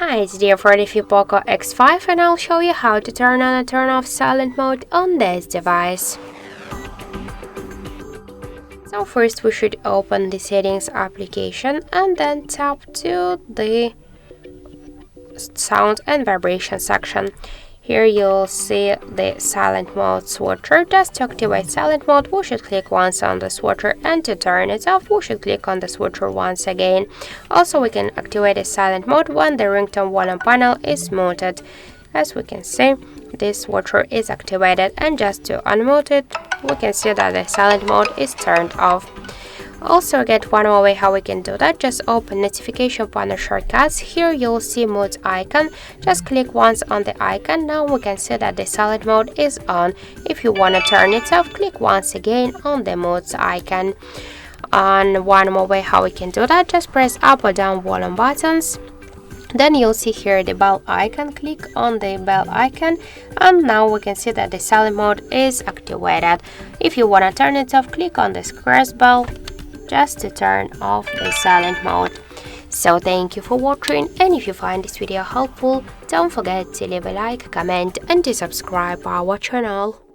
Hi, it's the Unmute POCO X5 and I'll show you how to turn on and turn off silent mode on this device. So first we should open the settings application and then tap to the sound and vibration section. Here you'll see the silent mode switcher. Just to activate silent mode, we should click once on the switcher, and to turn it off, we should click on the switcher once again. Also, we can activate the silent mode when the ringtone volume panel is muted. As we can see, this switcher is activated, and just to unmute it, we can see that the silent mode is turned off. Also, get one more way how we can do that. Just open notification panel shortcuts. Here you'll see mode icon. Just click once on the icon. Now we can see that the silent mode is on. If you want to turn it off, click once again on the mode icon. And one more way how we can do that, just press up or down volume buttons. Then you'll see here the bell icon. Click on the bell icon, and now we can see that the silent mode is activated. If you want to turn it off, click on the square bell just to turn off the silent mode. So thank you for watching, and if you find this video helpful, don't forget to leave a like, comment and to subscribe our channel.